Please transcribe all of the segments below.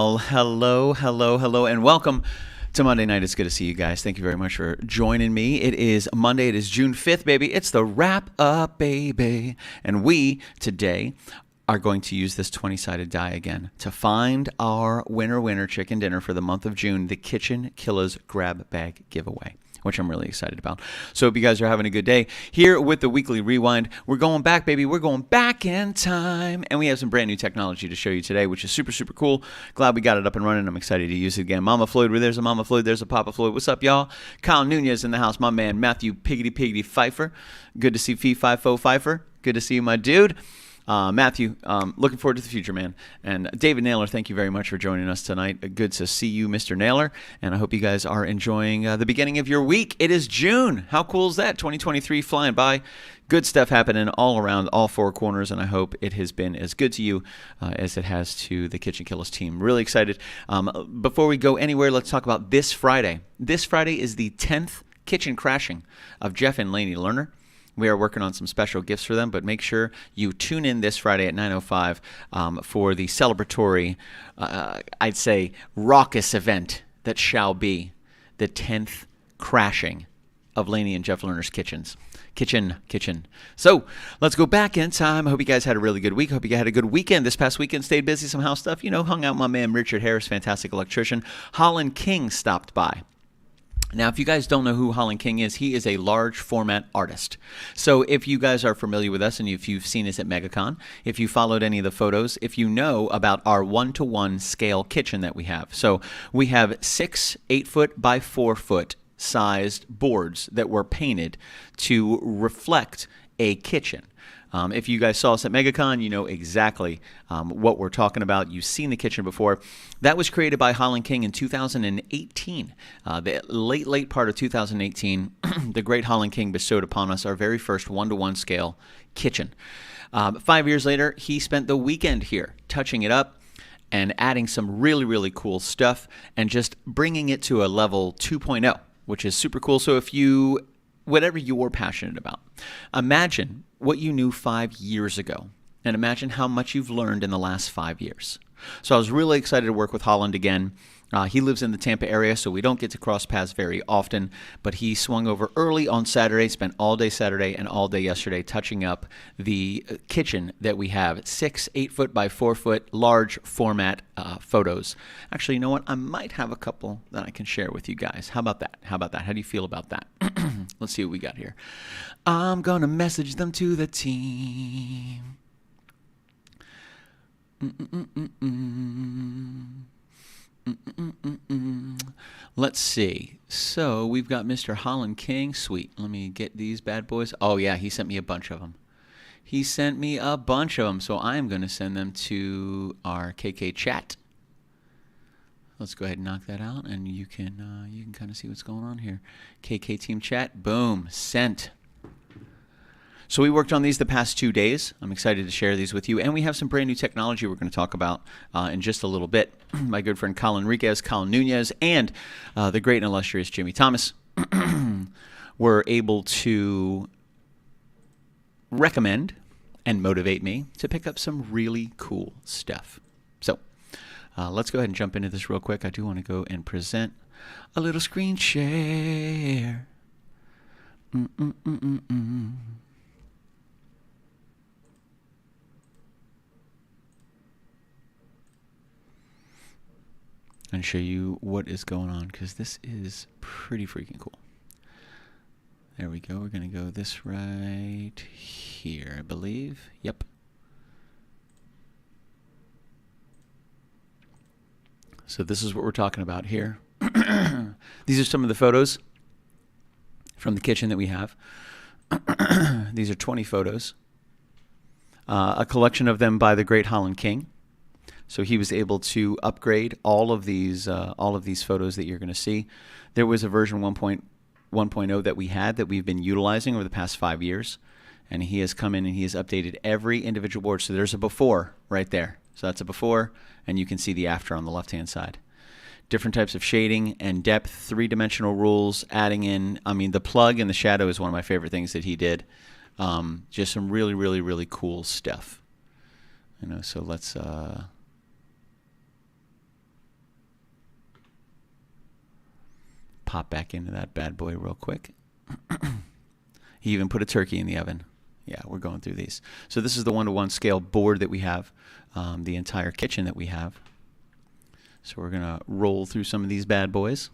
Well, hello, and welcome to Monday night. It's good to see you guys. Thank you very much for joining me. It is Monday. It is June 5th, baby. It's the wrap up, baby. And we, today, are going to use this 20-sided die again to find our winner chicken dinner for the month of June, the KitchenKillaz grab bag giveaway, which I'm really excited about. So hope you guys are having a good day. Here with the Weekly Rewind, we're going back, baby. We're going back in time. And we have some brand new technology to show you today, which is super, super cool. Glad we got it up and running. I'm excited to use it again. Mama Floyd, where there's a Mama Floyd, there's a Papa Floyd. What's up, y'all? Kyle Nunez in the house. My man, Matthew Piggity Pfeiffer. Good to see Fee Fifo Pfeiffer. Good to see you, my dude. Matthew, looking forward to the future, man. And David Naylor, thank you very much for joining us tonight. Good to see you, Mr. Naylor. And I hope you guys are enjoying the beginning of your week. It is June. How cool is that? 2023 flying by. Good stuff happening all around all four corners, and I hope it has been as good to you as it has to the KitchenKillaz team. Really excited. Before we go anywhere, let's talk about this Friday. This Friday is the 10th kitchen crashing of Jeff and Lainey Lerner. We are working on some special gifts for them, but make sure you tune in this Friday at 9:05 for the celebratory, I'd say, raucous event that shall be the 10th crashing of Lainey and Jeff Lerner's kitchen. So let's go back in time. I hope you guys had a really good week. I hope you had a good weekend. This past weekend, stayed busy, some house stuff. Hung out with my man Richard Harris, fantastic electrician. Holland King stopped by. Now, if you guys don't know who Holland King is, he is a large format artist. So if you guys are familiar with us and if you've seen us at MegaCon, if you followed any of the photos, if you know about our 1-to-1 scale kitchen that we have. So we have 6 8-foot by 4-foot sized boards that were painted to reflect a kitchen. If you guys saw us at MegaCon, you know exactly what we're talking about. You've seen the kitchen before. That was created by Holland King in 2018. The late part of 2018, the great Holland King bestowed upon us our very first 1-to-1 scale kitchen. 5 years later, he spent the weekend here touching it up and adding some really, really cool stuff and just bringing it to a level 2.0, which is super cool. So whatever you're passionate about, imagine what you knew 5 years ago and imagine how much you've learned in the last 5 years. So I was really excited to work with Holland again. He lives in the Tampa area, so we don't get to cross paths very often, but he swung over early on Saturday, spent all day Saturday and all day yesterday touching up the kitchen that we have. 6 8-foot by 4-foot large format photos. Actually, you know what? I might have a couple that I can share with you guys. How about that? How do you feel about that? Let's see what we got here. I'm going to message them to the team. Let's see. So we've got Mr. Holland King. Sweet. Let me get these bad boys. Oh, yeah, he sent me a bunch of them. So I am going to send them to our KK chat. Let's go ahead and knock that out, and you can kind of see what's going on here. KK team chat. Boom. Sent. So we worked on these the past 2 days. I'm excited to share these with you. And we have some brand new technology we're going to talk about in just a little bit. My good friend Colin Nunez, and the great and illustrious Jimmy Thomas were able to recommend and motivate me to pick up some really cool stuff. So let's go ahead and jump into this real quick. I do want to go and present a little screen share. And show you what is going on, because this is pretty freaking cool. There we go. We're going to go this right here, I believe. Yep. So this is what we're talking about here. These are some of the photos from the kitchen that we have. These are 20 photos. A collection of them by the great Holland King. So he was able to upgrade all of these photos that you're going to see. There was a version 1.0 that we had that we've been utilizing over the past 5 years, and he has come in and he has updated every individual board. So there's a before right there. So that's a before, and you can see the after on the left-hand side. Different types of shading and depth, 3-dimensional rules, adding in, the plug and the shadow is one of my favorite things that he did. Just some really, really, really cool stuff. So let's pop back into that bad boy real quick. He even put a turkey in the oven. Yeah, we're going through these. So this is the 1-to-1 scale board that we have, the entire kitchen that we have. So we're going to roll through some of these bad boys.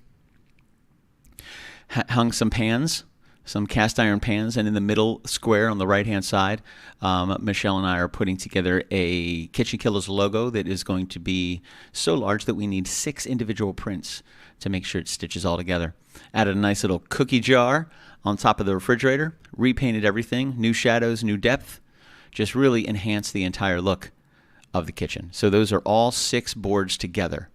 Hung some pans, some cast iron pans, and in the middle square on the right-hand side, Michelle and I are putting together a KitchenKillaz logo that is going to be so large that we need 6 individual prints to make sure it stitches all together. Added a nice little cookie jar on top of the refrigerator, repainted everything, new shadows, new depth, just really enhanced the entire look of the kitchen. So those are all 6 boards together.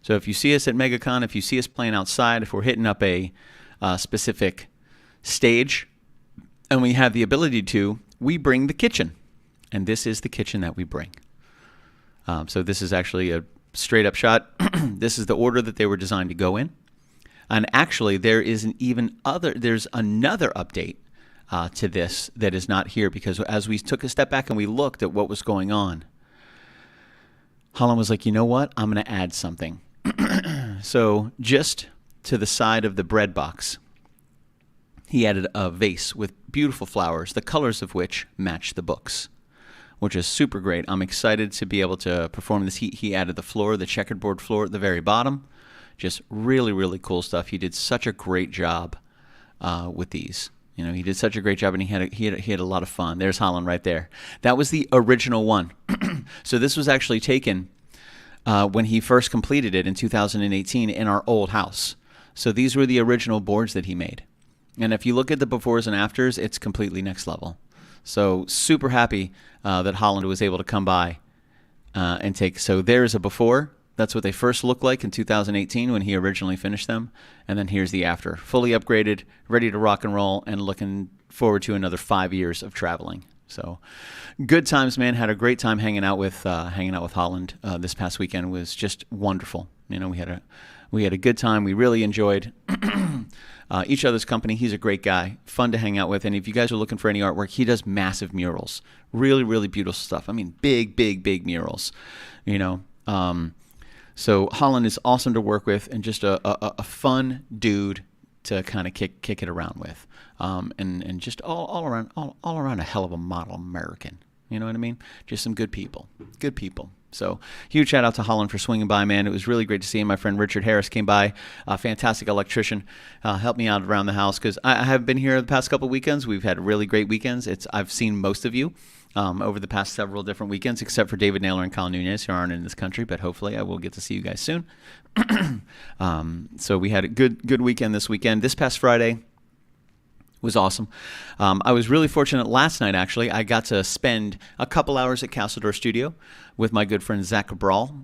So if you see us at MegaCon, if you see us playing outside, if we're hitting up a specific stage and we have the ability to, we bring the kitchen. And this is the kitchen that we bring. So this is actually a straight up shot. This is the order that they were designed to go in. And actually, there's another update to this that is not here, because as we took a step back and we looked at what was going on, Holland was like, you know what? I'm going to add something. So just to the side of the bread box, he added a vase with beautiful flowers, the colors of which match the books, which is super great. I'm excited to be able to perform this. He added the floor, the checkerboard floor at the very bottom. Just really, really cool stuff. He did such a great job with these. You know, he did such a great job, and he had a lot of fun. There's Holland right there. That was the original one. So this was actually taken when he first completed it in 2018 in our old house. So these were the original boards that he made. And if you look at the befores and afters, it's completely next level. So super happy that Holland was able to come by and take. So there's a before. That's what they first looked like in 2018 when he originally finished them. And then here's the after. Fully upgraded, ready to rock and roll, and looking forward to another 5 years of traveling. So good times, man. Had a great time hanging out with Holland this past weekend. It was just wonderful. You know, we had a good time. We really enjoyed each other's company. He's a great guy, fun to hang out with. And if you guys are looking for any artwork, he does massive murals. Really, really beautiful stuff. I mean, big, big, big murals. You know, so Holland is awesome to work with, and just a fun dude to kind of kick it around with, and just all around a hell of a model American. You know what I mean? Just some good people. So huge shout out to Holland for swinging by, man. It was really great to see him. My friend Richard Harris came by, a fantastic electrician, helped me out around the house, because I have been here the past couple weekends. We've had really great weekends. I've seen most of you over the past several different weekends, except for David Naylor and Kyle Nunez, who aren't in this country, but hopefully I will get to see you guys soon. So we had a good weekend this weekend. This past Friday was awesome. I was really fortunate last night, actually. I got to spend a couple hours at Castledore Studio with my good friend Zach Cabral,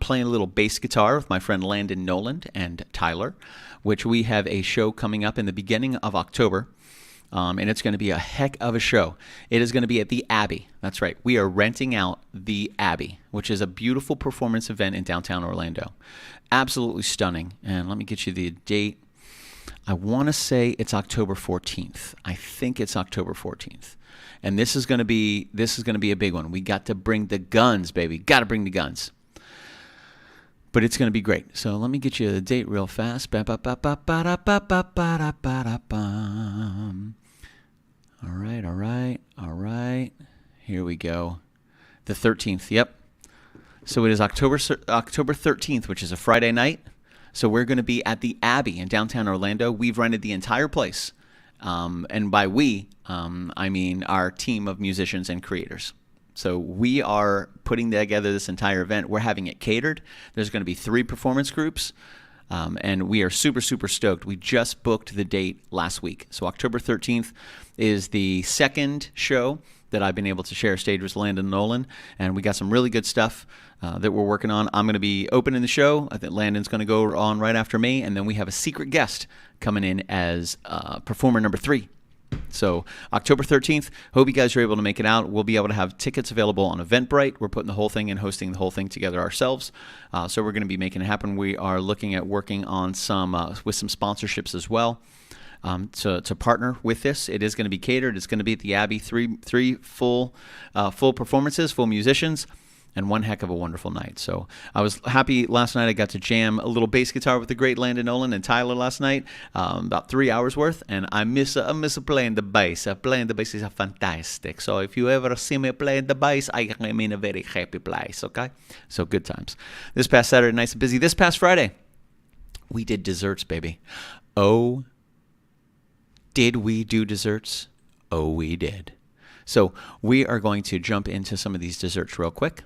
playing a little bass guitar with my friend Landon Noland and Tyler, which we have a show coming up in the beginning of October. And it's going to be a heck of a show. It is going to be at the Abbey. That's right. We are renting out the Abbey, which is a beautiful performance event in downtown Orlando. Absolutely stunning. And let me get you the date. I want to say it's October 14th. I think it's October 14th. And this is going to be a big one. We got to bring the guns, baby. Got to bring the guns. But it's going to be great. So let me get you the date real fast. All right. Here we go. The 13th. Yep. So it is October 13th, which is a Friday night. So we're going to be at the Abbey in downtown Orlando. We've rented the entire place. And by we, I mean our team of musicians and creators. So we are putting together this entire event. We're having it catered. There's going to be 3 performance groups. And we are super, super stoked. We just booked the date last week. So October 13th is the second show that I've been able to share stage with Landon Nolan. And we got some really good stuff that we're working on. I'm going to be opening the show. I think Landon's going to go on right after me. And then we have a secret guest coming in as performer number 3. So October 13th, hope you guys are able to make it out. We'll be able to have tickets available on Eventbrite. We're putting the whole thing and hosting the whole thing together ourselves. So we're going to be making it happen. We are looking at working on some sponsorships as well to partner with this. It is going to be catered. It's going to be at the Abbey, three full performances, full musicians. and one heck of a wonderful night. So I was happy last night. I got to jam a little bass guitar with the great Landon Nolan and Tyler last night, about 3 hours worth, and I miss playing the bass. Playing the bass is fantastic. So if you ever see me playing the bass, I am in a very happy place, okay? So good times. This past Saturday, nice and busy. This past Friday, we did desserts, baby. Oh, did we do desserts? Oh, we did. So we are going to jump into some of these desserts real quick.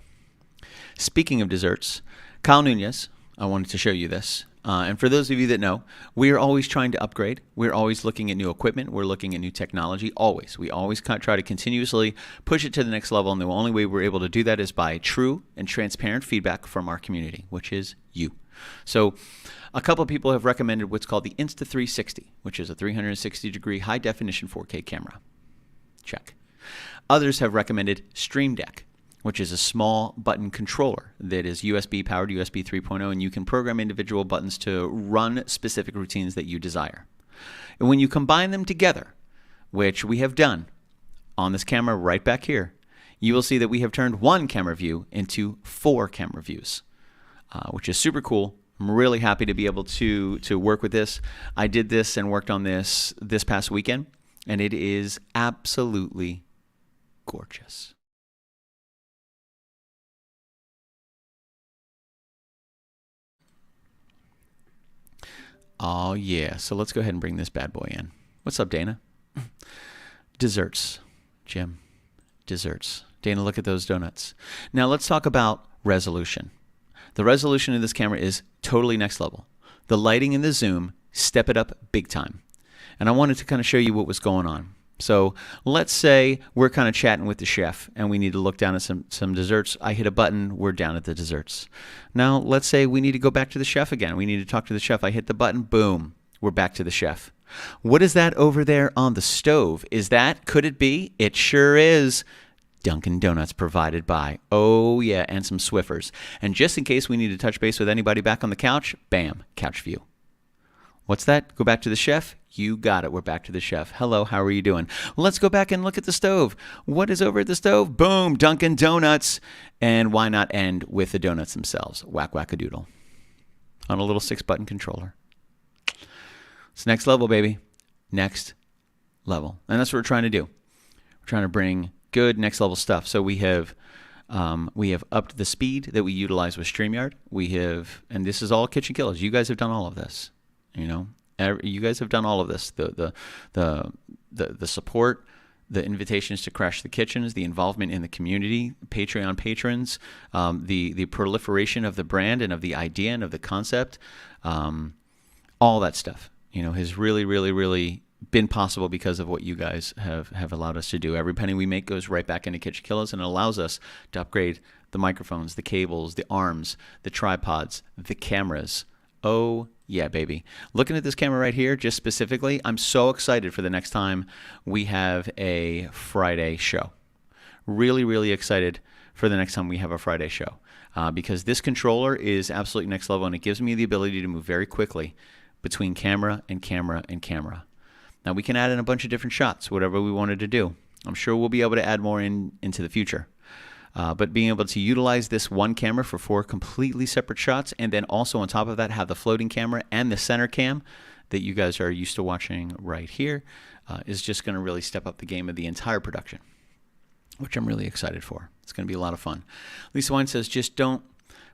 Speaking of desserts, Kyle Nunez, I wanted to show you this. And for those of you that know, we are always trying to upgrade. We're always looking at new equipment. We're looking at new technology, always. We always try to continuously push it to the next level, and the only way we're able to do that is by true and transparent feedback from our community, which is you. So a couple of people have recommended what's called the Insta360, which is a 360-degree high-definition 4K camera. Check. Others have recommended Stream Deck, which is a small button controller that is USB powered, USB 3.0, and you can program individual buttons to run specific routines that you desire. And when you combine them together, which we have done on this camera right back here, you will see that we have turned one camera view into 4 camera views, which is super cool. I'm really happy to be able to work with this. I did this and worked on this past weekend, and it is absolutely gorgeous. Oh, yeah. So let's go ahead and bring this bad boy in. What's up, Dana? Desserts, Jim. Desserts. Dana, look at those donuts. Now let's talk about resolution. The resolution of this camera is totally next level. The lighting and the zoom step it up big time. And I wanted to kind of show you what was going on. So let's say we're kind of chatting with the chef and we need to look down at some desserts. I hit a button, we're down at the desserts. Now let's say we need to go back to the chef again. We need to talk to the chef. I hit the button, boom, we're back to the chef. What is that over there on the stove? Could it be? It sure is. Dunkin' Donuts provided by, oh yeah, and some Swiffers. And just in case we need to touch base with anybody back on the couch, bam, couch view. What's that? Go back to the chef? You got it. We're back to the chef. Hello, how are you doing? Let's go back and look at the stove. What is over at the stove? Boom, Dunkin' Donuts. And why not end with the donuts themselves? Whack, whack-a-doodle. On a little 6-button controller. It's next level, baby. Next level. And that's what we're trying to do. We're trying to bring good next level stuff. So we have upped the speed that we utilize with StreamYard. And this is all KitchenKillaz. You guys have done all of this. You know, you guys have done all of this. The support, the invitations to crash the kitchens, the involvement in the community, Patreon patrons, the proliferation of the brand and of the idea and of the concept, all that stuff, you know, has really, really, really been possible because of what you guys have allowed us to do. Every penny we make goes right back into KitchenKillaz, and it allows us to upgrade the microphones, the cables, the arms, the tripods, the cameras. Oh, yeah, baby. Looking at this camera right here, just specifically, I'm so excited for the next time we have a Friday show. Really, really excited for the next time we have a Friday show because this controller is absolutely next level, and it gives me the ability to move very quickly between camera and camera and camera. Now, we can add in a bunch of different shots, whatever we wanted to do. I'm sure we'll be able to add more into the future. But being able to utilize this one camera for 4 completely separate shots, and then also on top of that have the floating camera and the center cam that you guys are used to watching right here, is just going to really step up the game of the entire production, which I'm really excited for. It's going to be a lot of fun. Lisa Wine says, just don't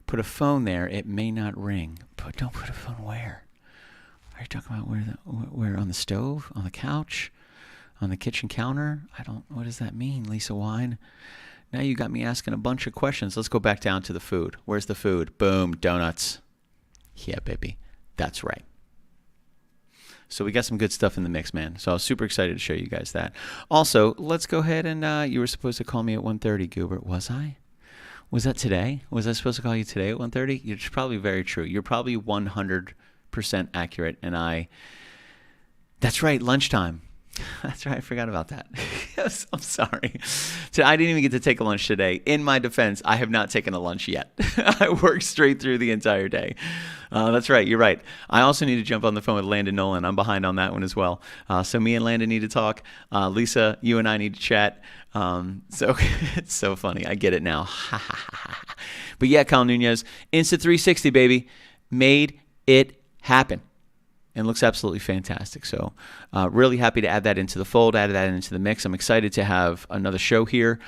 put a phone there. It may not ring. But don't put a phone where? Are you talking about where on the stove, on the couch, on the kitchen counter? What does that mean, Lisa Wine? Now you got me asking a bunch of questions. Let's go back down to the food. Where's the food? Boom, donuts. Yeah, baby. That's right. So we got some good stuff in the mix, man. So I was super excited to show you guys that. Also, let's go ahead and you were supposed to call me at 1:30, Goober. Was I? Was that today? Was I supposed to call you today at 1:30? It's probably very true. You're probably 100% accurate. And that's right, lunchtime. That's right. I forgot about that. Yes, I'm sorry. So I didn't even get to take a lunch today. In my defense, I have not taken a lunch yet. I worked straight through the entire day. That's right. You're right. I also need to jump on the phone with Landon Nolan. I'm behind on that one as well. So me and Landon need to talk. Lisa, you and I need to chat. So it's so funny. I get it now. But yeah, Kyle Nunez, Insta360, baby, made it happen. And looks absolutely fantastic. So really happy to add that into the fold, add that into the mix. I'm excited to have another show here,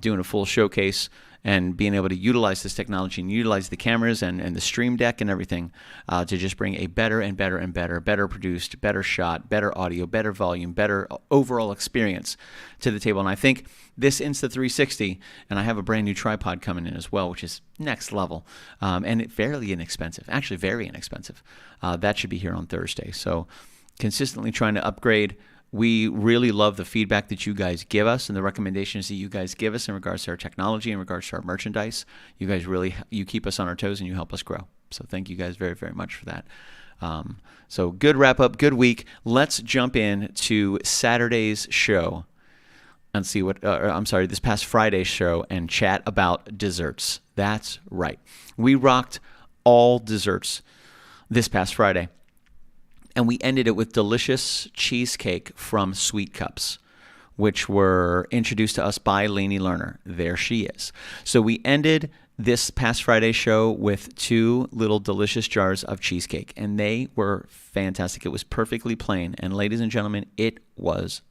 doing a full showcase and being able to utilize this technology and utilize the cameras and the stream deck and everything to just bring a better and better and better produced, better shot, better audio, better volume, better overall experience to the table. And I think this Insta360, and I have a brand new tripod coming in as well, which is next level, and fairly inexpensive, actually very inexpensive. That should be here on Thursday. So consistently trying to upgrade. We really love the feedback that you guys give us and the recommendations that you guys give us in regards to our technology, in regards to our merchandise. You guys you keep us on our toes and you help us grow. So thank you guys very, very much for that. So good wrap up, good week. Let's jump in to Saturday's show and see this past Friday's show and chat about desserts. That's right. We rocked all desserts this past Friday. And we ended it with delicious cheesecake from Sweet Cups, which were introduced to us by Lainey Lerner. There she is. So we ended this past Friday show with 2 little delicious jars of cheesecake, and they were fantastic. It was perfectly plain, and ladies and gentlemen, it was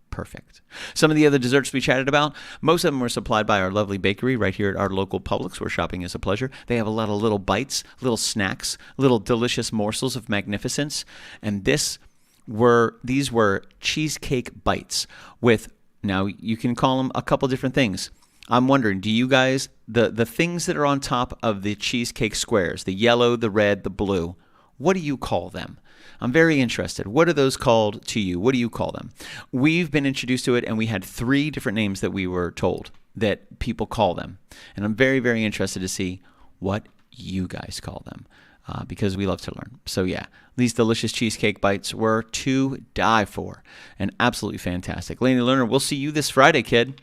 perfect. Some of the other desserts we chatted about, most of them were supplied by our lovely bakery right here at our local Publix, where shopping is a pleasure. They have a lot of little bites, little snacks, little delicious morsels of magnificence. And these were cheesecake bites with, now you can call them a couple different things. I'm wondering, do you guys, the things that are on top of the cheesecake squares, the yellow, the red, the blue, what do you call them? I'm very interested. What are those called to you? What do you call them? We've been introduced to it, and we had 3 different names that we were told that people call them. And I'm very, very interested to see what you guys call them because we love to learn. So yeah, these delicious cheesecake bites were to die for and absolutely fantastic. Lainey Lerner, we'll see you this Friday, kid.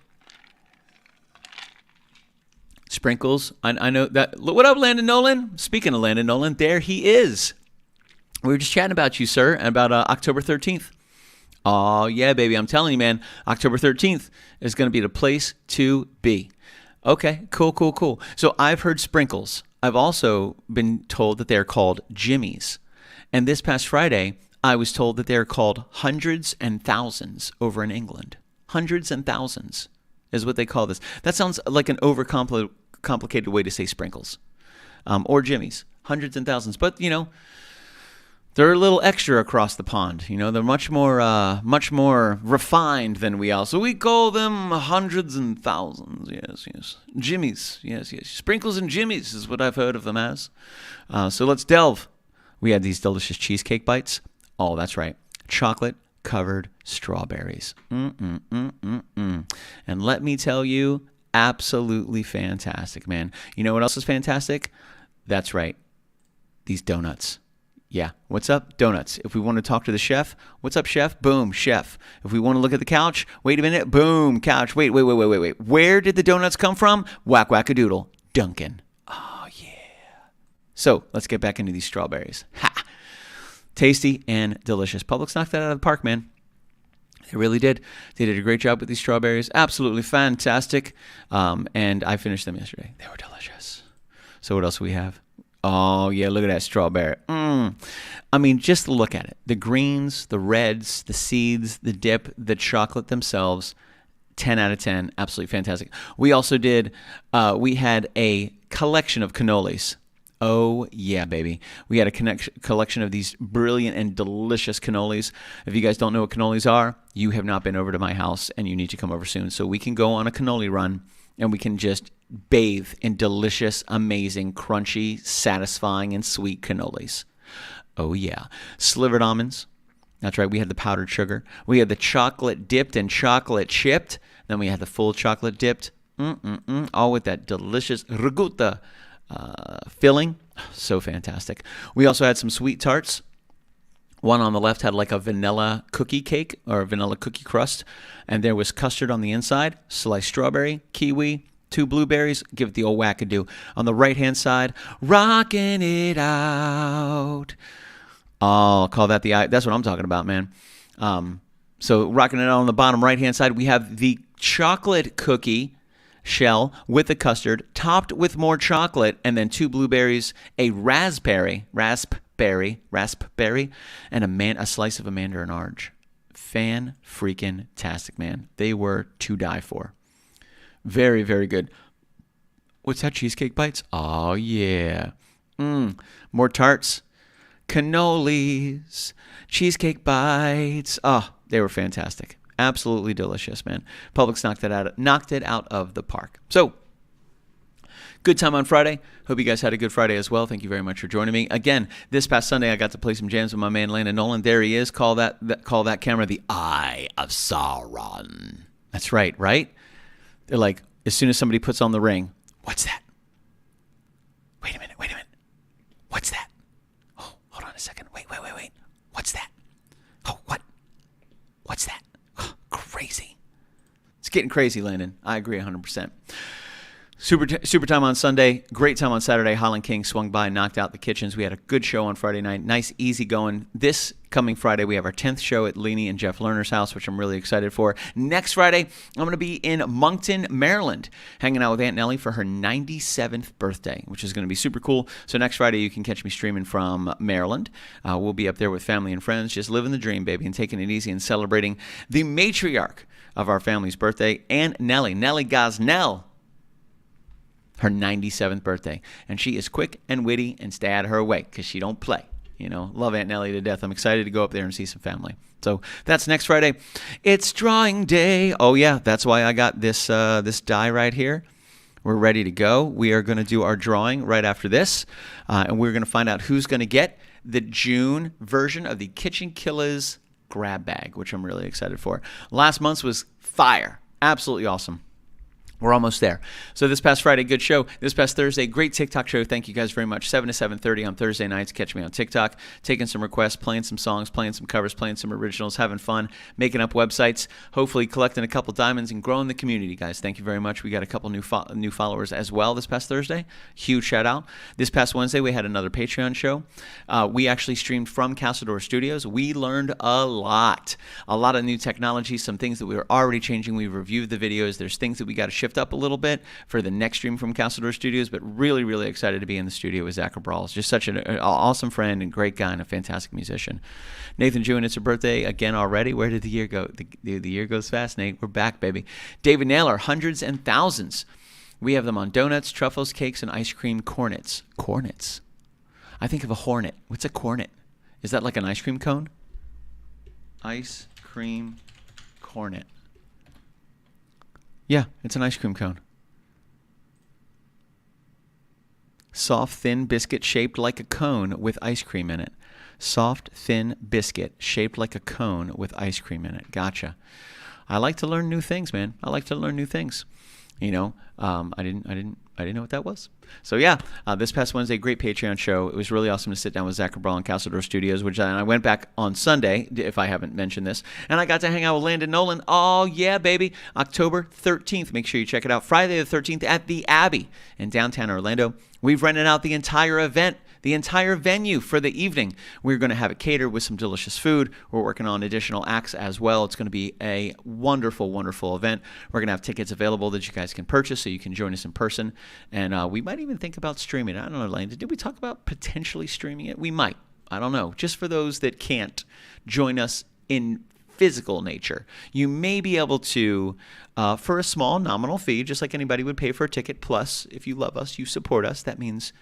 Sprinkles. I know that. What up, Landon Nolan? Speaking of Landon Nolan, there he is. We were just chatting about you, sir, and about October 13th. Oh, yeah, baby. I'm telling you, man, October 13th is going to be the place to be. Okay, cool. So I've heard sprinkles. I've also been told that they're called jimmies. And this past Friday, I was told that they're called hundreds and thousands over in England. Hundreds and thousands is what they call this. That sounds like an overcomplicated way to say sprinkles or jimmies. Hundreds and thousands. But, they're a little extra across the pond. They're much more refined than we are. So we call them hundreds and thousands. Yes. Jimmies. Yes. Sprinkles and jimmies is what I've heard of them as. So let's delve. We had these delicious cheesecake bites. Oh, that's right. Chocolate-covered strawberries. And let me tell you, absolutely fantastic, man. You know what else is fantastic? That's right. These donuts. Yeah. What's up? Donuts. If we want to talk to the chef, what's up, chef? Boom, chef. If we want to look at the couch, wait a minute. Boom, couch. Wait. Where did the donuts come from? Whack-whack-a-doodle. Duncan. Oh, yeah. So let's get back into these strawberries. Ha! Tasty and delicious. Publix knocked that out of the park, man. They really did. They did a great job with these strawberries. Absolutely fantastic. And I finished them yesterday. They were delicious. So what else do we have? Oh, yeah, look at that strawberry. I mean, just look at it. The greens, the reds, the seeds, the dip, the chocolate themselves, 10 out of 10, absolutely fantastic. We also we had a collection of cannolis. Oh, yeah, baby. We had a collection of these brilliant and delicious cannolis. If you guys don't know what cannolis are, you have not been over to my house, and you need to come over soon so we can go on a cannoli run, and we can just bathe in delicious, amazing, crunchy, satisfying, and sweet cannolis. Oh, yeah. Slivered almonds. That's right. We had the powdered sugar. We had the chocolate dipped and chocolate chipped. Then we had the full chocolate dipped. All with that delicious ricotta filling. So fantastic. We also had some sweet tarts. One on the left had like a vanilla cookie cake or a vanilla cookie crust. And there was custard on the inside, sliced strawberry, kiwi, 2 blueberries, give it the old wackadoo. On the right-hand side, rocking it out. Oh, call that the eye. That's what I'm talking about, man. So rocking it out on the bottom right-hand side, we have the chocolate cookie shell with the custard, topped with more chocolate, and then 2 blueberries, a raspberry, and a slice of a mandarin orange. Fan-freaking-tastic, man. They were to die for. Very, very good. What's that, cheesecake bites? Oh, yeah. More tarts. Cannolis. Cheesecake bites. Oh, they were fantastic. Absolutely delicious, man. Publix knocked it out of the park. So, good time on Friday. Hope you guys had a good Friday as well. Thank you very much for joining me. Again, this past Sunday, I got to play some jams with my man Landon Nolan. There he is. Call that camera the Eye of Sauron. That's right? They're like, as soon as somebody puts on the ring, what's that? Wait a minute. What's that? Oh, hold on a second. Wait. What's that? Oh, what? What's that? Oh, crazy. It's getting crazy, Landon. I agree 100%. Super time on Sunday. Great time on Saturday. Holland King swung by and knocked out the kitchens. We had a good show on Friday night. Nice, easy going. This coming Friday, we have our 10th show at Leanie and Jeff Lerner's house, which I'm really excited for. Next Friday, I'm going to be in Moncton, Maryland, hanging out with Aunt Nellie for her 97th birthday, which is going to be super cool. So next Friday, you can catch me streaming from Maryland. We'll be up there with family and friends, just living the dream, baby, and taking it easy and celebrating the matriarch of our family's birthday, Aunt Nellie Gosnell. Her 97th birthday. And she is quick and witty and stay out of her way because she don't play. Love Aunt Nellie to death. I'm excited to go up there and see some family. So that's next Friday. It's drawing day. Oh, yeah, that's why I got this die right here. We're ready to go. We are going to do our drawing right after this. And we're going to find out who's going to get the June version of the KitchenKillaz grab bag, which I'm really excited for. Last month's was fire. Absolutely awesome. We're almost there. So this past Friday, good show. This past Thursday, great TikTok show. Thank you guys very much. 7 to 7:30 on Thursday nights. Catch me on TikTok, taking some requests, playing some songs, playing some covers, playing some originals, having fun, making up websites, hopefully collecting a couple diamonds and growing the community, guys. Thank you very much. We got a couple new followers as well this past Thursday. Huge shout out. This past Wednesday, we had another Patreon show. We actually streamed from Castledor Studios. We learned a lot of new technology, some things that we were already changing. We reviewed the videos. There's things that we got to shift up a little bit for the next stream from Castledor Studios, but really, really excited to be in the studio with Zach Cabral. Just such an awesome friend and great guy and a fantastic musician. Nathan Jewin, it's her birthday again already. Where did the year go? The year goes fast, Nate. We're back, baby. David Naylor, hundreds and thousands. We have them on donuts, truffles, cakes, and ice cream cornets. Cornets. I think of a hornet. What's a cornet? Is that like an ice cream cone? Ice cream cornet. Yeah, it's an ice cream cone. Soft, thin biscuit shaped like a cone with ice cream in it. Soft, thin biscuit shaped like a cone with ice cream in it. Gotcha. I like to learn new things, man. I like to learn new things. I didn't know what that was. So yeah, this past Wednesday, great Patreon show. It was really awesome to sit down with Zach Cabral in Castledor Studios, which I went back on Sunday, if I haven't mentioned this, and I got to hang out with Landon Nolan. Oh yeah, baby. October 13th. Make sure you check it out. Friday the 13th at the Abbey in downtown Orlando. We've rented out the entire event, the entire venue for the evening. We're going to have it catered with some delicious food. We're working on additional acts as well. It's going to be a wonderful, wonderful event. We're going to have tickets available that you guys can purchase so you can join us in person. And we might even think about streaming it. I don't know, Landon. Did we talk about potentially streaming it? We might. I don't know. Just for those that can't join us in physical nature, you may be able to, for a small nominal fee, just like anybody would pay for a ticket. Plus, if you love us, you support us. That means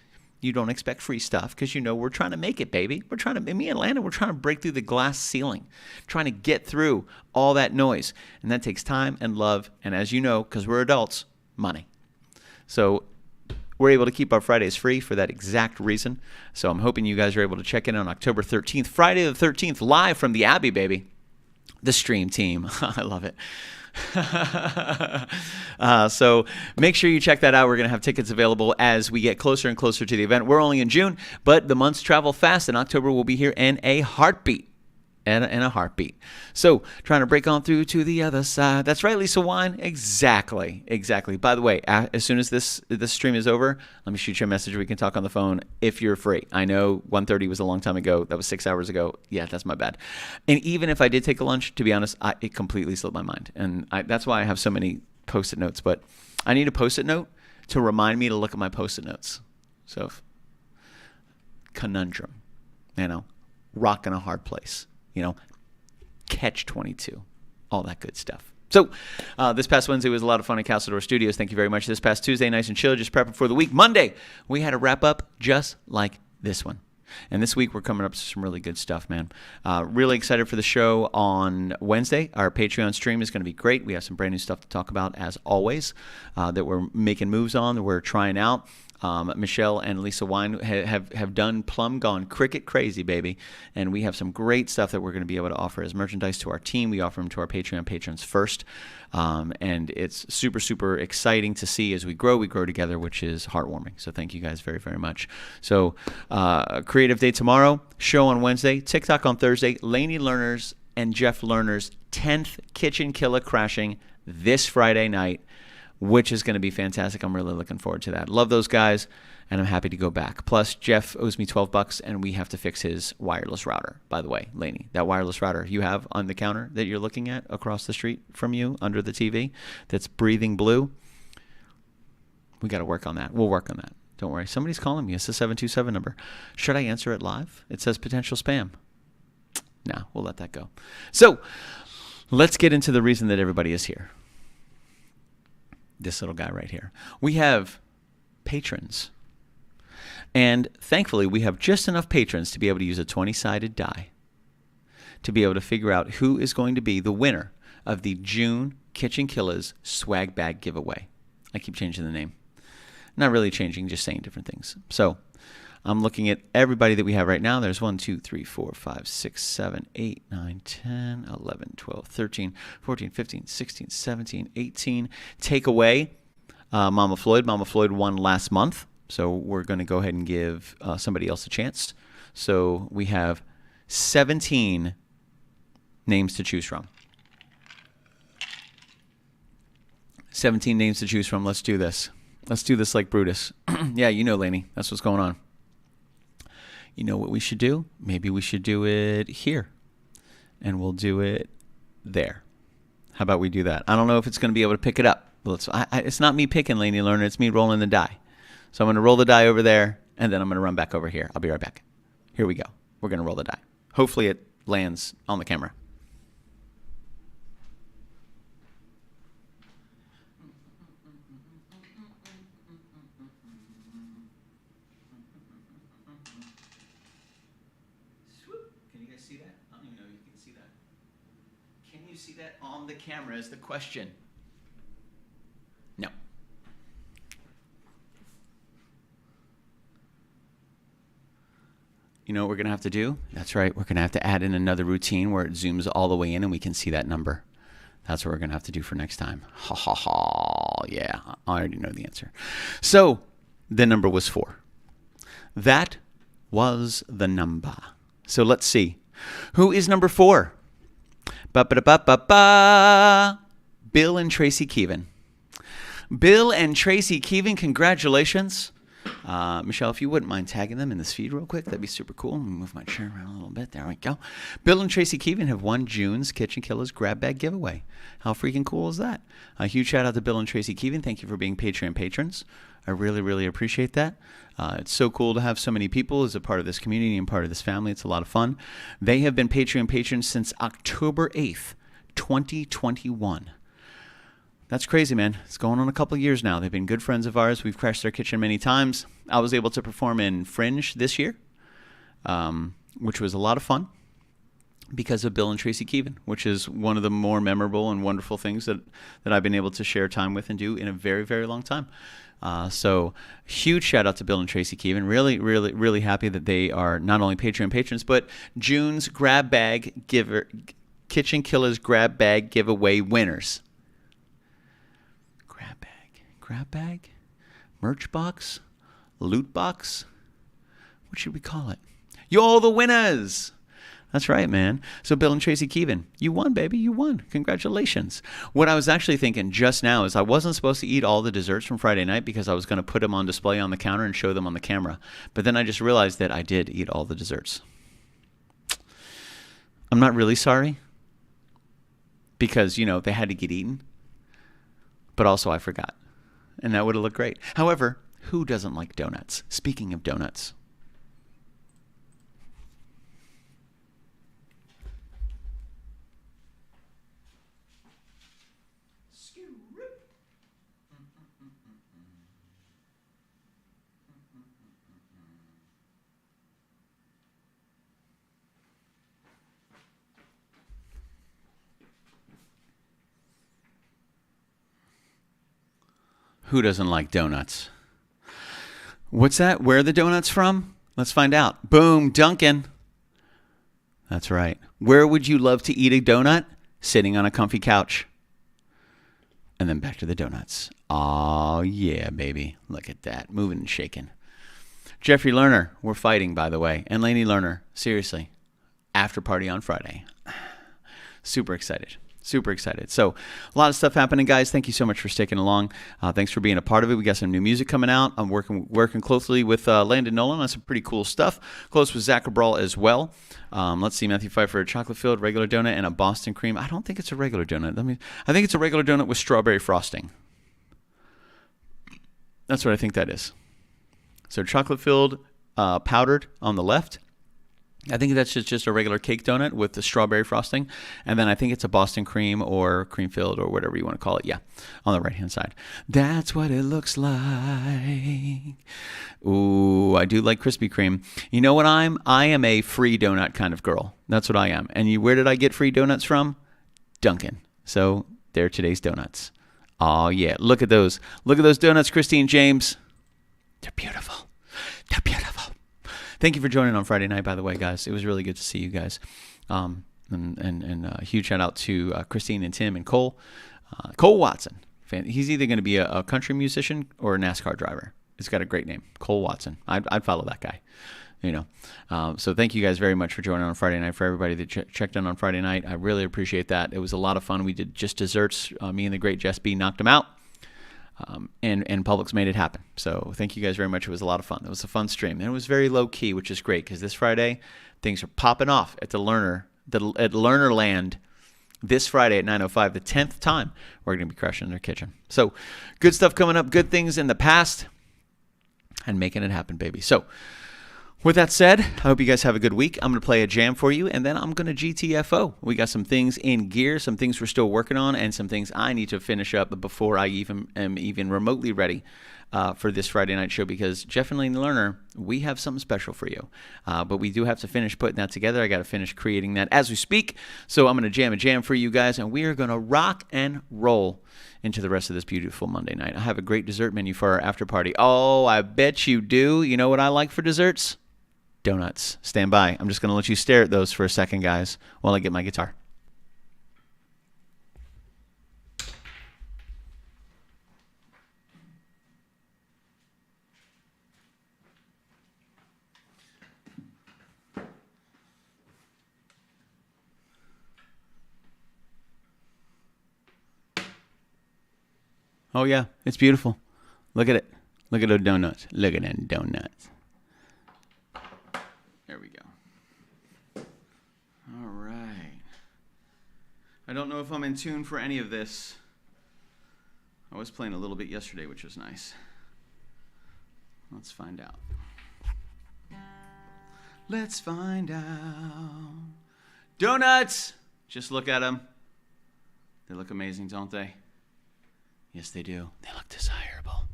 you don't expect free stuff because we're trying to make it, baby. Me and Landon, we're trying to break through the glass ceiling, trying to get through all that noise. And that takes time and love. And as you know, because we're adults, money. So we're able to keep our Fridays free for that exact reason. So I'm hoping you guys are able to check in on October 13th, Friday the 13th, live from the Abbey, baby. The stream team. I love it. So make sure you check that out. We're going to have tickets available as we get closer and closer to the event. We're only in June, but the months travel fast, and October will be here in a heartbeat. in a heartbeat. So, trying to break on through to the other side. That's right, Lisa Wine. Exactly. By the way, as soon as this stream is over, let me shoot you a message. We can talk on the phone if you're free. I know 1:30 was a long time ago. That was 6 hours ago. Yeah, that's my bad. And even if I did take a lunch, to be honest, it completely slipped my mind. And that's why I have so many Post-it notes. But I need a Post-it note to remind me to look at my Post-it notes. So, conundrum, rock in a hard place. Catch 22, all that good stuff. So this past Wednesday was a lot of fun at Castledor Studios. Thank you very much. This past Tuesday, nice and chill, just prepping for the week. Monday, we had a wrap up just like this one. And this week, we're coming up to some really good stuff, man. Really excited for the show on Wednesday. Our Patreon stream is going to be great. We have some brand new stuff to talk about, as always, that we're making moves on, that we're trying out. Michelle and Lisa Wine have done gone cricket crazy, baby. And we have some great stuff that we're going to be able to offer as merchandise to our team. We offer them to our Patreon patrons first. And it's super, super exciting to see as we grow together, which is heartwarming. So thank you guys very, very much. So Creative Day tomorrow, show on Wednesday, TikTok on Thursday, Lainey Lerner's and Jeff Lerner's 10th Kitchen Killer crashing this Friday night, which is going to be fantastic. I'm really looking forward to that. Love those guys, and I'm happy to go back. Plus, Jeff owes me $12, and we have to fix his wireless router. By the way, Lainey, that wireless router you have on the counter that you're looking at across the street from you under the TV that's breathing blue, we got to work on that. We'll work on that. Don't worry. Somebody's calling me. It's the 727 number. Should I answer it live? It says potential spam. No, we'll let that go. So let's get into the reason that everybody is here. This little guy right here. We have patrons. And thankfully, we have just enough patrons to be able to use a 20-sided die to be able to figure out who is going to be the winner of the June KitchenKillaz swag bag giveaway. I keep changing the name. Not really changing, just saying different things. So I'm looking at everybody that we have right now. There's 1, 2, 3, 4, 5, 6, 7, 8, 9, 10, 11, 12, 13, 14, 15, 16, 17, 18. Take away Mama Floyd. Mama Floyd won last month, so we're going to go ahead and give somebody else a chance. So we have 17 names to choose from. 17 names to choose from. Let's do this. Let's do this like Brutus. Yeah, Lainey. That's what's going on. You know what we should do? Maybe we should do it here. And we'll do it there. How about we do that? I don't know if it's going to be able to pick it up. Well, it's not me picking, Lainey Lerner. It's me rolling the die. So I'm going to roll the die over there, and then I'm going to run back over here. I'll be right back. Here we go. We're going to roll the die. Hopefully it lands on the camera. See that on the camera is the question. No. You know what we're going to have to do? That's right. We're going to have to add in another routine where it zooms all the way in and we can see that number. That's what we're going to have to do for next time. Ha ha ha. Yeah, I already know the answer. So the number was 4. That was the number. So let's see. Who is number 4? Ba-ba-da-ba-ba-ba. Bill and Tracy Keevan. Bill and Tracy Keevan, congratulations. Michelle, if you wouldn't mind tagging them in this feed real quick, that'd be super cool. Let me move my chair around a little bit. There we go. Bill and Tracy Keevan have won June's KitchenKillaz grab bag giveaway. How freaking cool is that? A huge shout out to Bill and Tracy Keevan. Thank you for being Patreon patrons. I really, really appreciate that. It's so cool to have so many people as a part of this community and part of this family. It's a lot of fun. They have been Patreon patrons since October 8th, 2021. That's crazy, man. It's going on a couple of years now. They've been good friends of ours. We've crashed their kitchen many times. I was able to perform in Fringe this year, which was a lot of fun because of Bill and Tracy Keevan, which is one of the more memorable and wonderful things that I've been able to share time with and do in a very, very long time. So huge shout out to Bill and Tracy Keevan. Really, really, really happy that they are not only Patreon patrons, but June's grab bag giver, KitchenKillaz grab bag giveaway winners. Grab bag, merch box, loot box. What should we call it? You're the winners. That's right, man. So Bill and Tracy Keevan, you won, baby. You won. Congratulations. What I was actually thinking just now is I wasn't supposed to eat all the desserts from Friday night because I was going to put them on display on the counter and show them on the camera. But then I just realized that I did eat all the desserts. I'm not really sorry because, they had to get eaten. But also I forgot. And that would have looked great. However, who doesn't like donuts? Speaking of donuts. Who doesn't like donuts? What's that? Where are the donuts from? Let's find out. Boom, Duncan. That's right. Where would you love to eat a donut? Sitting on a comfy couch. And then back to the donuts. Oh, yeah, baby. Look at that. Moving and shaking. Jeffrey Lerner, we're fighting, by the way. And Lainey Lerner, seriously. After party on Friday. Super excited. Super excited. So a lot of stuff happening, guys. Thank you so much for sticking along. Thanks for being a part of it. We got some new music coming out. I'm working closely with Landon Nolan on some pretty cool stuff. Close with Zach Cabral as well. Let's see, Matthew Pfeiffer, a chocolate-filled regular donut and a Boston cream. I don't think it's a regular donut. I think it's a regular donut with strawberry frosting. That's what I think that is. So chocolate-filled, powdered on the left. I think that's just a regular cake donut with the strawberry frosting. And then I think it's a Boston cream or cream filled or whatever you want to call it. Yeah, on the right-hand side. That's what it looks like. Ooh, I do like Krispy Kreme. You know what I am a free donut kind of girl. That's what I am. And where did I get free donuts from? Dunkin'. So they're today's donuts. Oh, yeah. Look at those. Look at those donuts, Christine James. They're beautiful. They're beautiful. Thank you for joining on Friday night, by the way, guys. It was really good to see you guys. And a huge shout out to Christine and Tim and Cole. Cole Watson. He's either going to be a country musician or a NASCAR driver. It's got a great name, Cole Watson. I'd follow that guy. So thank you guys very much for joining on Friday night. For everybody that checked in on Friday night, I really appreciate that. It was a lot of fun. We did just desserts. Me and the great Jess B knocked them out. And Publix made it happen. So thank you guys very much. It was a lot of fun. It was a fun stream. And it was very low key, which is great because this Friday, things are popping off at at Lernerland this Friday at 9:05, the 10th time we're going to be crashing in their kitchen. So good stuff coming up, good things in the past, and making it happen, baby. So with that said, I hope you guys have a good week. I'm going to play a jam for you, and then I'm going to GTFO. We got some things in gear, some things we're still working on, and some things I need to finish up before I am even remotely ready for this Friday night show, because Jeff and Lane Lerner, we have something special for you. But we do have to finish putting that together. I got to finish creating that as we speak. So I'm going to jam a jam for you guys, and we are going to rock and roll into the rest of this beautiful Monday night. I have a great dessert menu for our after party. Oh, I bet you do. You know what I like for desserts? Donuts. Stand by. I'm just going to let you stare at those for a second, guys, while I get my guitar. Oh, yeah. It's beautiful. Look at it. Look at those donuts. Look at them donuts. There we go. All right. I don't know if I'm in tune for any of this. I was playing a little bit yesterday, which was nice. Let's find out. Let's find out. Donuts! Just look at them. They look amazing, don't they? Yes, they do. They look desirable.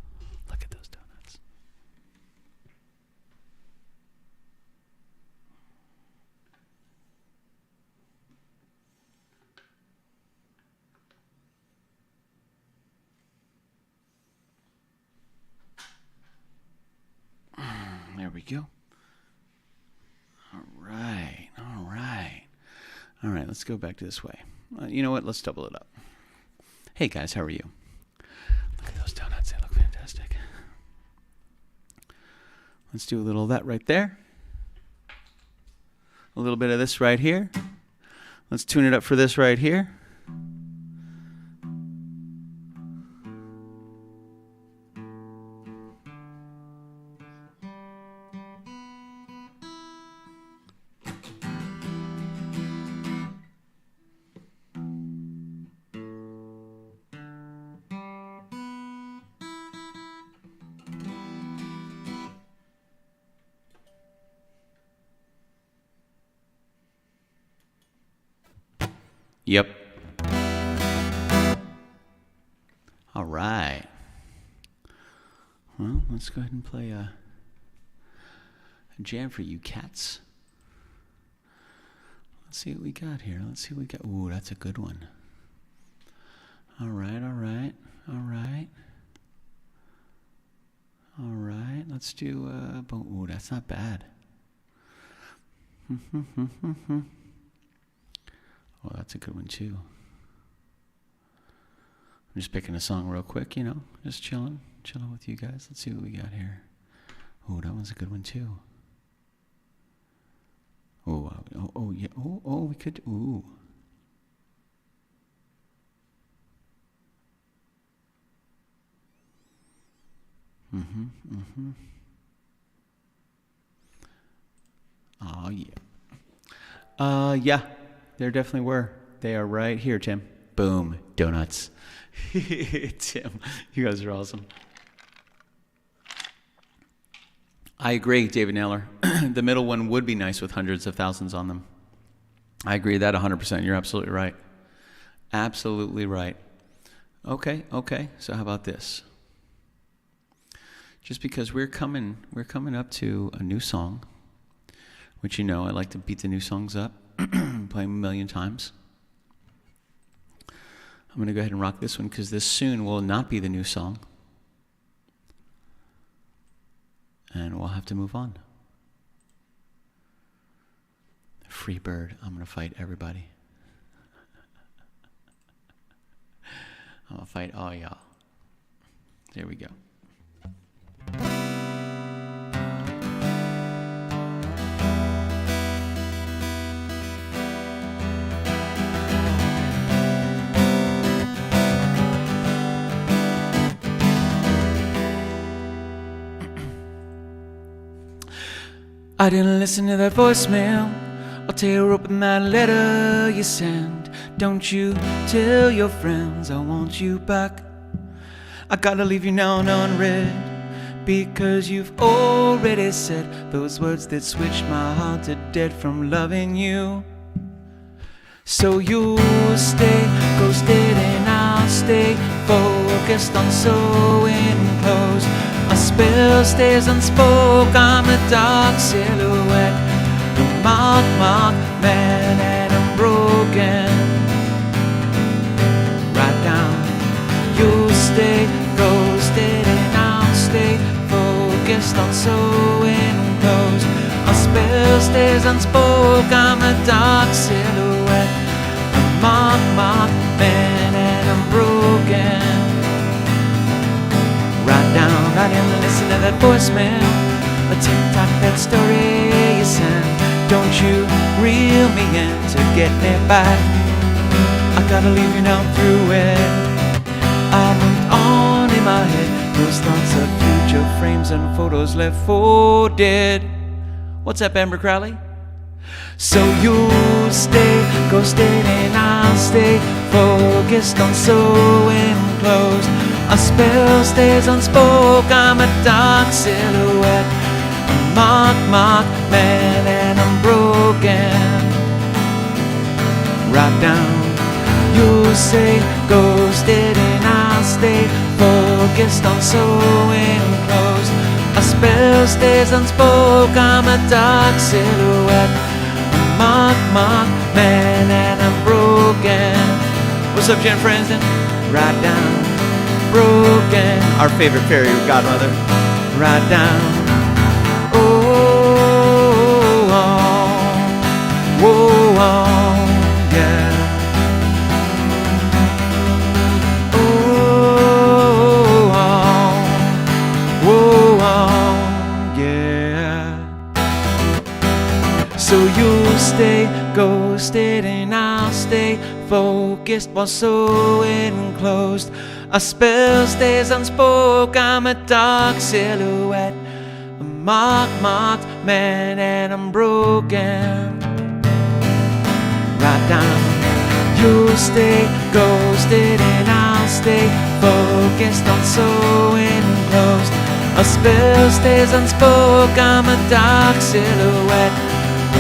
Look at those donuts. There we go. All right. All right, let's go back to this way. You know what? Let's double it up. Hey, guys, how are you? Look at those donuts. They look fantastic. Let's do a little of that right there. A little bit of this right here. Let's tune it up for this right here. Yep. All right. Well, let's go ahead and play a jam for you cats. Let's see what we got here. Let's see what we got. Ooh, that's a good one. All right, all right, all right. All right, let's do, ooh, that's not bad. Oh, that's a good one too. I'm just picking a song real quick, you know, just chilling with you guys. Let's see what we got here. Oh, that one's a good one too. Oh, yeah. Oh, we could. Ooh. Oh, yeah. Yeah. There definitely were. They are right here, Tim. Boom. Donuts. Tim, you guys are awesome. I agree, David Naylor. The middle one would be nice with hundreds of thousands on them. I agree with that 100%. You're absolutely right. Absolutely right. Okay. So how about this? Just because we're coming up to a new song, which you know I like to beat the new songs up. Play them a million times. I'm going to go ahead and rock this one because this soon will not be the new song. And we'll have to move on. Free bird. I'm going to fight everybody. I'm going to fight all y'all. There we go. I didn't listen to that voicemail. I'll tear open that letter you send. Don't you tell your friends I want you back. I gotta leave you now unread, because you've already said those words that switched my heart to dead from loving you. So you'll stay ghosted and I'll stay focused on sewing clothes. A spell stays unspoke, I'm a dark silhouette, a marked man, and I'm broken. Right down, you'll stay ghosted and I'll stay focused on sewing clothes. A spell stays unspoke, I'm a dark silhouette, a marked man, and I'm broken. Right down, I didn't listen to that voicemail, a tick-tock, that story you sent. Don't you reel me in to get me back. I gotta leave you now through it. I moved on in my head, those thoughts of future frames and photos left for dead. What's up, Amber Crowley? So you'll stay ghosted and I'll stay focused on sewing clothes. A spell stays unspoke, I'm a dark silhouette, a marked man, and I'm broken. Right down, you'll say ghosted and I'll stay focused on sewing clothes. A spell stays unspoke, I'm a dark silhouette, a marked man, and I'm broken. What's up, Jen Franzen? Right down, broken. Our favorite fairy godmother. Right down. Oh, yeah. Oh, yeah. So you'll stay ghosted and I'll stay focused while so enclosed. A spell stays unspoke, I'm a dark silhouette, a marked man, and I'm broken. Right down. You'll stay ghosted and I'll stay focused on so enclosed. A spell stays unspoke, I'm a dark silhouette, a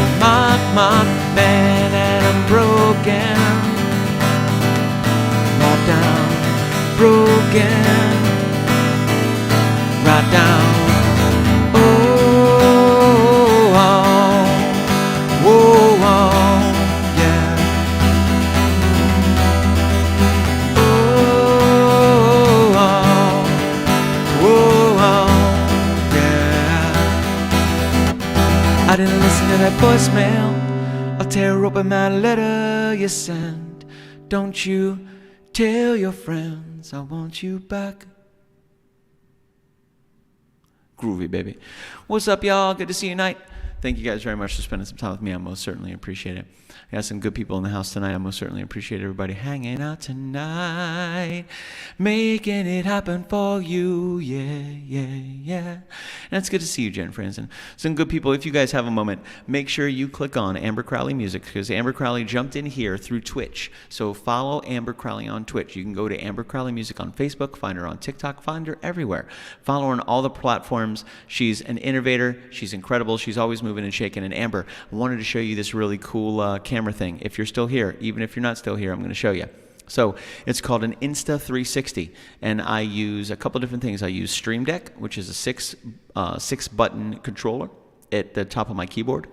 marked man, and I'm broken. Right down, broken. Right down. Oh, oh, oh, oh, yeah. Oh, oh, oh, yeah. I didn't listen to that voicemail. I'll tear open that letter you sent. Don't you tell your friends I want you back. Groovy, baby. What's up, y'all? Good to see you tonight. Thank you guys very much for spending some time with me. I most certainly appreciate it. I got some good people in the house tonight. I most certainly appreciate everybody hanging out tonight, making it happen for you. Yeah, yeah, yeah. And it's good to see you, Jen Franzen. Some good people. If you guys have a moment, make sure you click on Amber Crowley Music, because Amber Crowley jumped in here through Twitch. So follow Amber Crowley on Twitch. You can go to Amber Crowley Music on Facebook, find her on TikTok, find her everywhere. Follow her on all the platforms. She's an innovator. She's incredible. She's always moving and shaking. And Amber, I wanted to show you this really cool camera thing. If you're still here, even if you're not still here, I'm going to show you. So it's called an Insta360, and I use a couple different things. I use Stream Deck, which is a six button controller at the top of my keyboard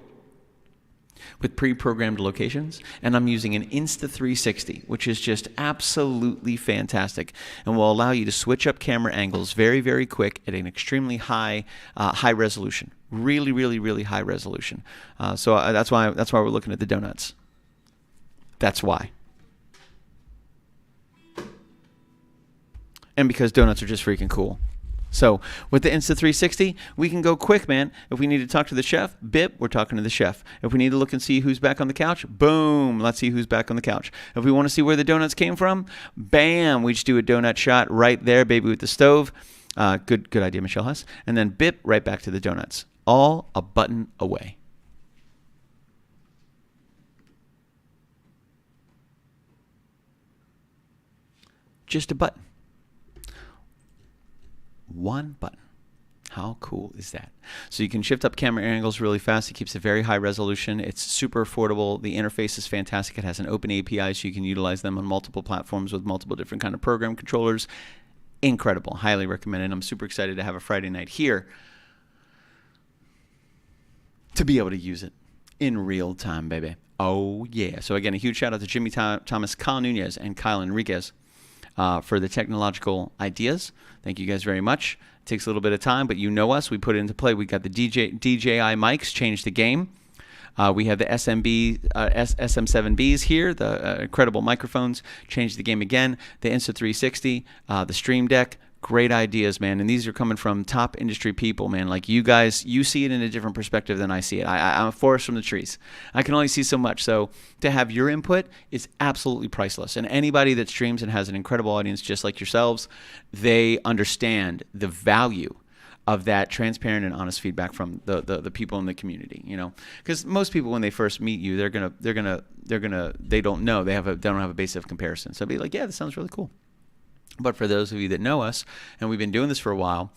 with pre-programmed locations, and I'm using an Insta360, which is just absolutely fantastic and will allow you to switch up camera angles very, very quick at an extremely high resolution. Really, really, really high resolution. So that's why we're looking at the donuts. That's why. And because donuts are just freaking cool. So with the Insta360, we can go quick, man. If we need to talk to the chef, bip, we're talking to the chef. If we need to look and see who's back on the couch, boom, let's see who's back on the couch. If we want to see where the donuts came from, bam, we just do a donut shot right there, baby, with the stove. Good idea, Michelle Huss. And then bip, right back to the donuts. All a button away. Just a button. One button. How cool is that? So you can shift up camera angles really fast. It keeps a very high resolution. It's super affordable. The interface is fantastic. It has an open API, so you can utilize them on multiple platforms with multiple different kind of program controllers. Incredible. Highly recommended. I'm super excited to have a Friday night here to be able to use it in real time, baby. Oh, yeah. So again, a huge shout out to Jimmy Thomas, Kyle Nunez, and Kyle Enriquez for the technological ideas. Thank you guys very much. It takes a little bit of time, but you know us. We put it into play. We got the DJI mics, changed the game. We have the SM7Bs here, the incredible microphones, changed the game again. The Insta360, the Stream Deck, great ideas, man. And these are coming from top industry people, man. Like you guys, you see it in a different perspective than I see it. I'm a forest from the trees. I can only see so much. So to have your input is absolutely priceless. And anybody that streams and has an incredible audience just like yourselves, they understand the value of that transparent and honest feedback from the people in the community, you know, because most people when they first meet you, they don't know, they don't have a base of comparison. So be like, yeah, this sounds really cool. But for those of you that know us, and we've been doing this for a while,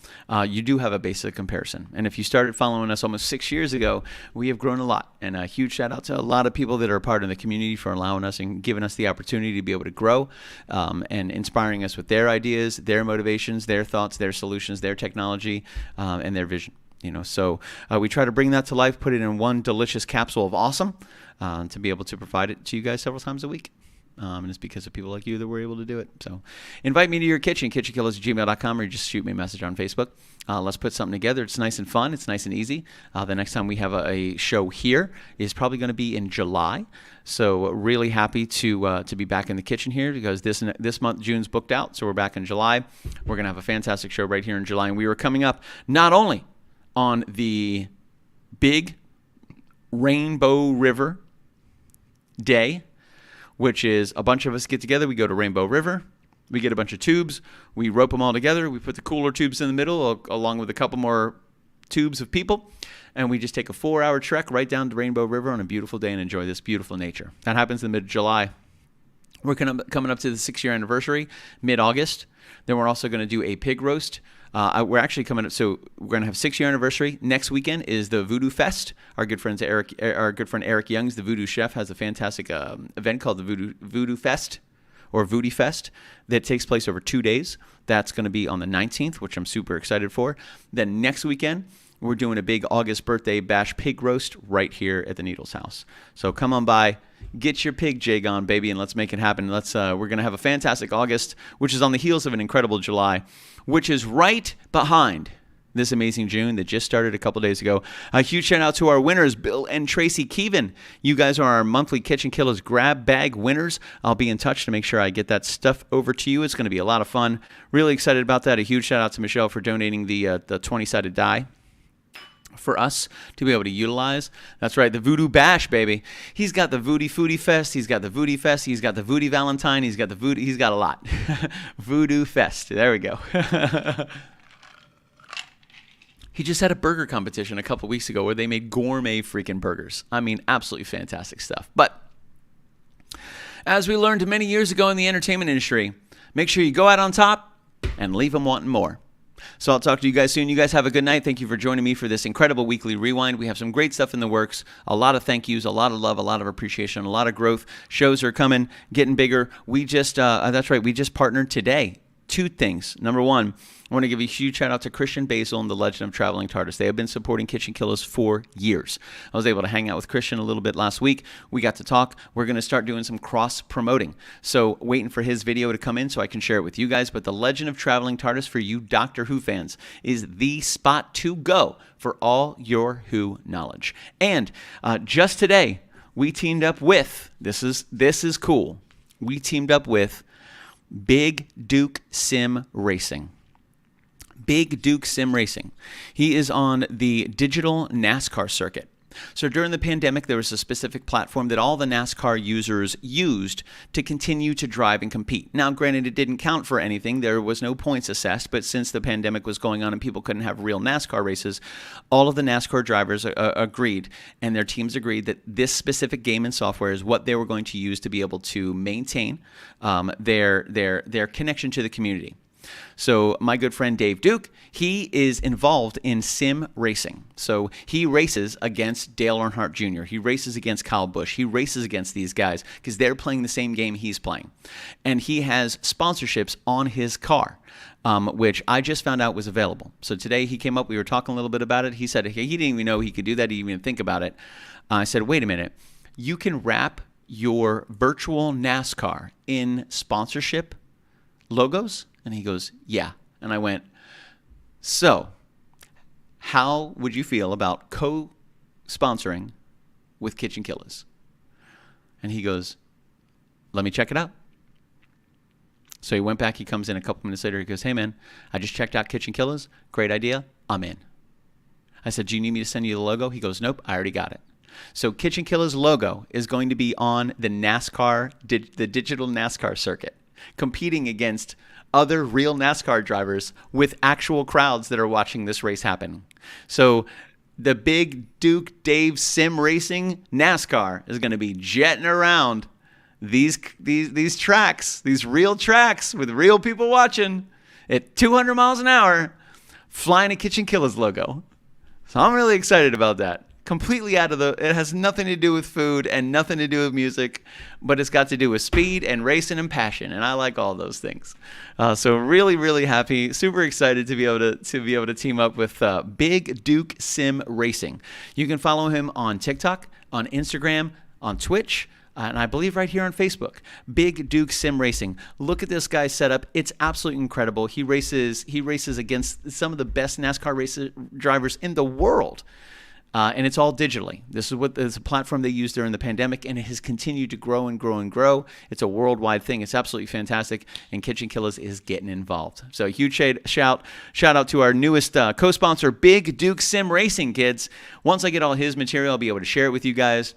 you do have a base of comparison. And if you started following us almost 6 years ago, we have grown a lot. And a huge shout out to a lot of people that are a part of the community for allowing us and giving us the opportunity to be able to grow and inspiring us with their ideas, their motivations, their thoughts, their solutions, their technology, and their vision. You know, so we try to bring that to life, put it in one delicious capsule of awesome to be able to provide it to you guys several times a week. And it's because of people like you that we're able to do it. So invite me to your kitchen, kitchenkillaz@gmail.com, or just shoot me a message on Facebook. Let's put something together. It's nice and fun. It's nice and easy. The next time we have a show here is probably going to be in July. So really happy to be back in the kitchen here because this month, June's booked out. So we're back in July. We're going to have a fantastic show right here in July. And we are coming up not only on the big Rainbow River Day, which is a bunch of us get together. We go to Rainbow River. We get a bunch of tubes. We rope them all together. We put the cooler tubes in the middle along with a couple more tubes of people. And we just take a 4-hour trek right down to Rainbow River on a beautiful day and enjoy this beautiful nature. That happens in mid-July. We're coming up to the 6-year anniversary, mid-August. Then we're also going to do a pig roast. We're actually coming up, so we're going to have 6-year anniversary. Next weekend is the Voodoo Fest. Our good friend Eric Young's the Voodoo Chef has a fantastic event called the Voodoo Fest or Voodoo Fest that takes place over 2 days. That's going to be on the 19th, which I'm super excited for. Then next weekend, we're doing a big August birthday bash pig roast right here at the Needles house. So come on by, get your pig jig on, baby, and let's make it happen. We're going to have a fantastic August, which is on the heels of an incredible July, which is right behind this amazing June that just started a couple days ago. A huge shout out to our winners, Bill and Tracy Keevan. You guys are our monthly Kitchen grab bag winners. I'll be in touch to make sure I get that stuff over to you. It's going to be a lot of fun. Really excited about that. A huge shout out to Michelle for donating the 20-sided die for us to be able to utilize. That's right, the Voodoo Bash, baby. He's got the Voodoo Foodie Fest. He's got the Voodoo Fest. He's got the Voodoo Valentine. He's got a lot. Voodoo Fest. There we go. He just had a burger competition a couple weeks ago where they made gourmet freaking burgers. I mean, absolutely fantastic stuff. But as we learned many years ago in the entertainment industry, make sure you go out on top and leave them wanting more. So I'll talk to you guys soon. You guys have a good night. Thank you for joining me for this incredible weekly rewind. We have some great stuff in the works, a lot of thank yous, a lot of love, a lot of appreciation, a lot of growth. Shows are coming, getting bigger. We just partnered today. 2 things. Number one, I want to give a huge shout out to Christian Basil and the Legend of Traveling TARDIS. They have been supporting KitchenKillaz for years. I was able to hang out with Christian a little bit last week. We got to talk. We're going to start doing some cross-promoting. So waiting for his video to come in so I can share it with you guys. But the Legend of Traveling TARDIS for you Doctor Who fans is the spot to go for all your Who knowledge. And just today, we teamed up with, this is cool, we teamed up with Big Duke Sim Racing. Big Duke Sim Racing. He is on the digital NASCAR circuit. So during the pandemic, there was a specific platform that all the NASCAR users used to continue to drive and compete. Now, granted, it didn't count for anything. There was no points assessed, but since the pandemic was going on and people couldn't have real NASCAR races, all of the NASCAR drivers agreed, and their teams agreed that this specific game and software is what they were going to use to be able to maintain their connection to the community. So my good friend Dave Duke, he is involved in sim racing. So he races against Dale Earnhardt Jr. He races against Kyle Busch. He races against these guys because they're playing the same game he's playing. And he has sponsorships on his car, which I just found out was available. So today he came up, we were talking a little bit about it. He said he didn't even know he could do that. He didn't even think about it. I said, wait a minute. You can wrap your virtual NASCAR in sponsorship logos? And he goes, yeah. And I went, so how would you feel about co-sponsoring with KitchenKillaz? And he goes, let me check it out. So he went back. He comes in a couple minutes later. He goes, hey, man, I just checked out KitchenKillaz. Great idea. I'm in. I said, do you need me to send you the logo? He goes, nope, I already got it. So KitchenKillaz logo is going to be on the NASCAR, the digital NASCAR circuit, competing against other real NASCAR drivers with actual crowds that are watching this race happen. So the Big Duke Dave Sim Racing NASCAR is going to be jetting around these tracks, these real tracks with real people watching at 200 miles an hour, flying a KitchenKillaz logo. So I'm really excited about that. Completely out of it has nothing to do with food and nothing to do with music, but it's got to do with speed and racing and passion, and I like all those things. So really, really happy, super excited to be able to team up with Big Duke Sim Racing. You can follow him on TikTok, on Instagram, on Twitch, and I believe right here on Facebook. Big Duke Sim Racing. Look at this guy's setup. It's absolutely incredible. He races against some of the best NASCAR drivers in the world. And it's all digitally. This is a platform they used during the pandemic, and it has continued to grow and grow and grow. It's a worldwide thing. It's absolutely fantastic, and KitchenKillaz is getting involved. So a huge shout out to our newest co-sponsor, Big Duke Sim Racing, kids. Once I get all his material, I'll be able to share it with you guys.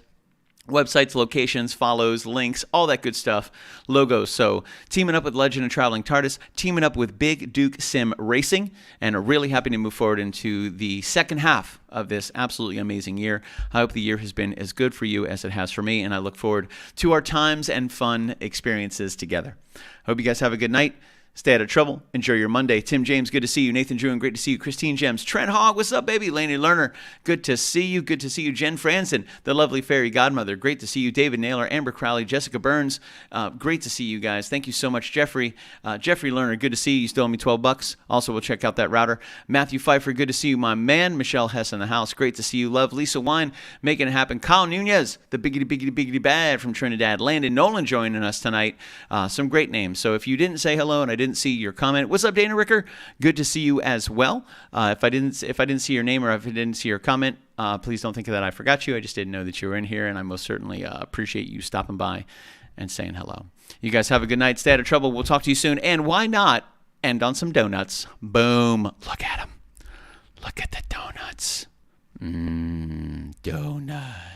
Websites, locations, follows, links, all that good stuff, logos. So teaming up with Legend of Traveling TARDIS, teaming up with Big Duke Sim Racing, and are really happy to move forward into the second half of this absolutely amazing year. I hope the year has been as good for you as it has for me, and I look forward to our times and fun experiences together. Hope you guys have a good night. Stay out of trouble. Enjoy your Monday. Tim James, good to see you. Nathan Drew, great to see you. Christine Gems. Trent Hogg, what's up, baby? Laney Lerner, good to see you. Good to see you. Jen Franson, the lovely fairy godmother, great to see you. David Naylor, Amber Crowley, Jessica Burns, great to see you guys. Thank you so much. Jeffrey Lerner, good to see you. You still owe me $12. Also, we'll check out that router. Matthew Pfeiffer, good to see you, my man. Michelle Hess in the house, great to see you. Love. Lisa Wine, making it happen. Kyle Nunez, the biggity bad from Trinidad. Landon Nolan joining us tonight. Some great names. So if you didn't say hello and I didn't see your comment, what's up, Dana Ricker? Good to see you as well. If I didn't see your name or if I didn't see your comment, please don't think that I forgot you. I just didn't know that you were in here, and I most certainly appreciate you stopping by and saying hello. You guys have a good night. Stay out of trouble. We'll talk to you soon. And why not end on some donuts? Boom. Look at them. Look at the donuts. Donuts.